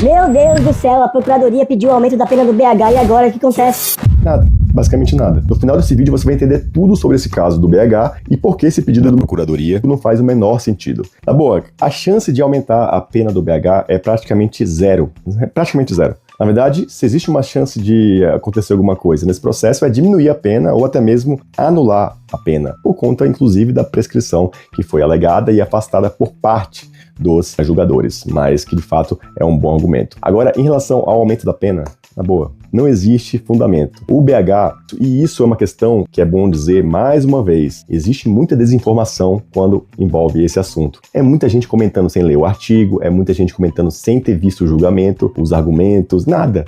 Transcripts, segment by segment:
Meu Deus do céu, a Procuradoria pediu o aumento da pena do BH e agora o que acontece? Nada, basicamente nada. No final desse vídeo você vai entender tudo sobre esse caso do BH e por que esse pedido da Procuradoria não faz o menor sentido. Na boa, a chance de aumentar a pena do BH é praticamente zero. Praticamente zero. Na verdade, se existe uma chance de acontecer alguma coisa nesse processo, é diminuir a pena ou até mesmo anular a pena, por conta, inclusive, da prescrição que foi alegada e afastada por parte dos julgadores, mas que de fato é um bom argumento. Agora, em relação ao aumento da pena, na boa, não existe fundamento. O BH, e isso é uma questão que é bom dizer mais uma vez, existe muita desinformação quando envolve esse assunto. É muita gente comentando sem ler o artigo, é muita gente comentando sem ter visto o julgamento, os argumentos, nada.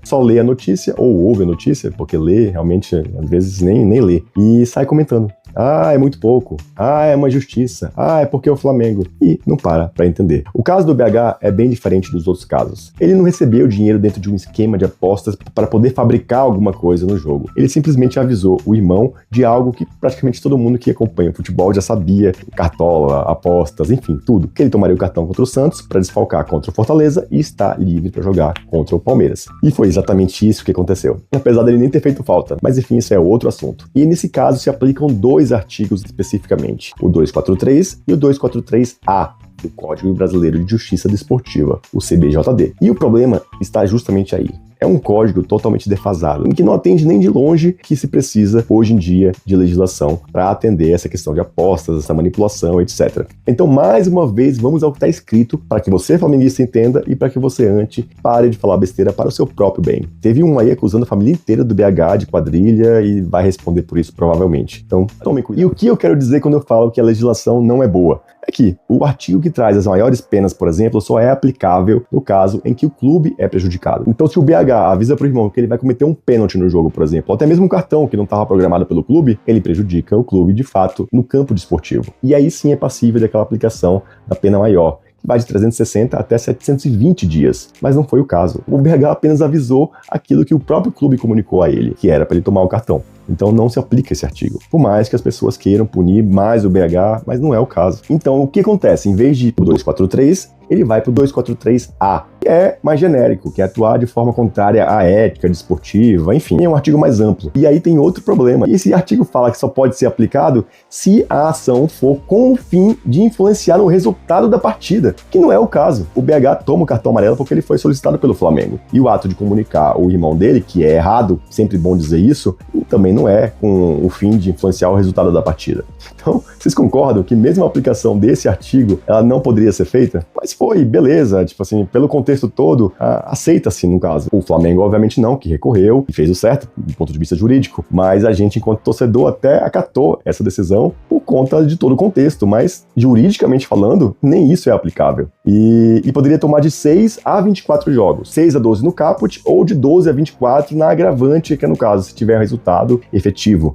Só lê a notícia ou ouve a notícia, porque lê realmente, às vezes nem lê, e sai comentando. Ah, é muito pouco. Ah, é uma injustiça. Ah, é porque é o Flamengo. E não para entender. O caso do BH é bem diferente dos outros casos. Ele não recebeu dinheiro dentro de um esquema de apostas para poder fabricar alguma coisa no jogo. Ele simplesmente avisou o irmão de algo que praticamente todo mundo que acompanha o futebol já sabia. Cartola, apostas, enfim, tudo. Que ele tomaria o cartão contra o Santos para desfalcar contra o Fortaleza e está livre para jogar contra o Palmeiras. E foi exatamente isso que aconteceu. Apesar dele nem ter feito falta. Mas enfim, isso é outro assunto. E nesse caso se aplicam dois artigos especificamente, o 243 e o 243-A do Código Brasileiro de Justiça Desportiva, o CBJD. E o problema está justamente aí. É um código totalmente defasado, em que não atende nem de longe que se precisa hoje em dia de legislação para atender essa questão de apostas, essa manipulação, etc. Então, mais uma vez, vamos ao que está escrito para que você, flamenguista, entenda e para que você, antes, pare de falar besteira para o seu próprio bem. Teve um aí acusando a família inteira do BH de quadrilha e vai responder por isso provavelmente. Então, tomem cuidado. E o que eu quero dizer quando eu falo que a legislação não é boa? É que o artigo que traz as maiores penas, por exemplo, só é aplicável no caso em que o clube é prejudicado. Então, se o BH avisa pro irmão que ele vai cometer um pênalti no jogo, por exemplo, ou até mesmo um cartão que não estava programado pelo clube, ele prejudica o clube, de fato, no campo desportivo. E aí sim é passível daquela aplicação da pena maior, que vai de 360 até 720 dias. Mas não foi o caso. O BH apenas avisou aquilo que o próprio clube comunicou a ele, que era para ele tomar o cartão. Então não se aplica esse artigo. Por mais que as pessoas queiram punir mais o BH, mas não é o caso. Então o que acontece? Em vez de ir pro 243, ele vai pro 243-A, que é mais genérico, que é atuar de forma contrária à ética desportiva, enfim, é um artigo mais amplo. E aí tem outro problema. Esse artigo fala que só pode ser aplicado se a ação for com o fim de influenciar no resultado da partida, que não é o caso. O BH toma o cartão amarelo porque ele foi solicitado pelo Flamengo. E o ato de comunicar o irmão dele, que é errado, sempre bom dizer isso, também não é com o fim de influenciar o resultado da partida. Então, vocês concordam que mesmo a aplicação desse artigo, ela não poderia ser feita? Mas foi, beleza, tipo assim, pelo contexto todo, aceita-se no caso. O Flamengo, obviamente não, que recorreu e fez o certo do ponto de vista jurídico, mas a gente, enquanto torcedor, até acatou essa decisão por conta de todo o contexto, mas juridicamente falando, nem isso é aplicável. E poderia tomar de 6 a 24 jogos, 6 a 12 no caput ou de 12 a 24 na agravante, que é no caso, se tiver resultado efetivo.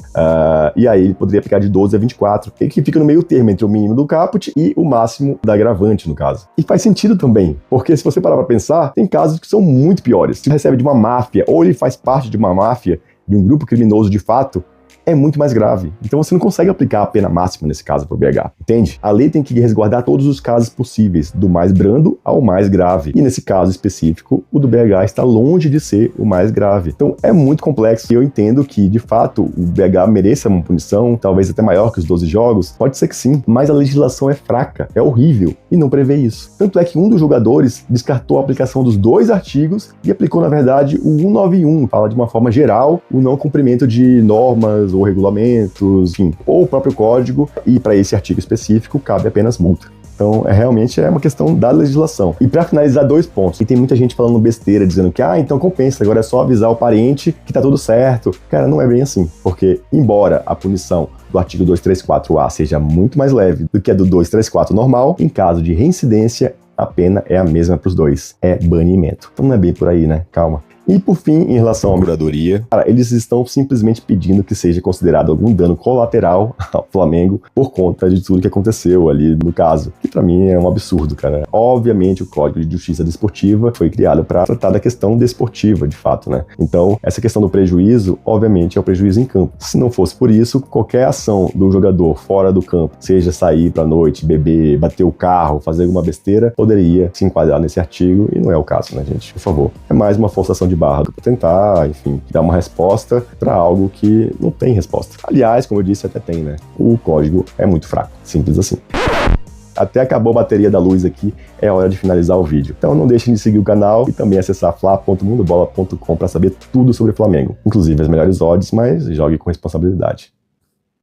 E aí ele poderia aplicar de 12 a 24, que fica no meio termo entre o mínimo do caput e o máximo da agravante, no caso. E faz sentido também, porque se você parar pra pensar, tem casos que são muito piores. Se recebe de uma máfia, ou ele faz parte de uma máfia, de um grupo criminoso de fato, é muito mais grave. Então você não consegue aplicar a pena máxima nesse caso para o BH, entende? A lei tem que resguardar todos os casos possíveis, do mais brando ao mais grave. E nesse caso específico, o do BH está longe de ser o mais grave. Então é muito complexo e eu entendo que, de fato, o BH mereça uma punição, talvez até maior que os 12 jogos. Pode ser que sim, mas a legislação é fraca, é horrível e não prevê isso. Tanto é que um dos jogadores descartou a aplicação dos dois artigos e aplicou, na verdade, o 191, fala de uma forma geral o não cumprimento de normas ou regulamentos, enfim, ou o próprio código, e para esse artigo específico cabe apenas multa. Então, realmente é uma questão da legislação. E para finalizar, 2 pontos. E tem muita gente falando besteira, dizendo que, então compensa, agora é só avisar o parente que tá tudo certo. Cara, não é bem assim. Porque, embora a punição do artigo 234-A seja muito mais leve do que a do 234 normal, em caso de reincidência, a pena é a mesma para os dois. É banimento. Então não é bem por aí, né? Calma. E por fim, em relação à procuradoria, cara, eles estão simplesmente pedindo que seja considerado algum dano colateral ao Flamengo por conta de tudo que aconteceu ali no caso, que pra mim é um absurdo, cara. Obviamente o Código de Justiça Desportiva foi criado para tratar da questão desportiva, de fato, né? Então, essa questão do prejuízo, obviamente, é o prejuízo em campo. Se não fosse por isso, qualquer ação do jogador fora do campo, seja sair pra noite, beber, bater o carro, fazer alguma besteira, poderia se enquadrar nesse artigo, e não é o caso, né, gente? Por favor. É mais uma forçação de barra para tentar, enfim, dar uma resposta para algo que não tem resposta. Aliás, como eu disse, até tem, né? O código é muito fraco, simples assim. Até acabou a bateria da luz aqui, é hora de finalizar o vídeo. Então não deixem de seguir o canal e também acessar fla.mundobola.com para saber tudo sobre o Flamengo, inclusive as melhores odds, mas jogue com responsabilidade.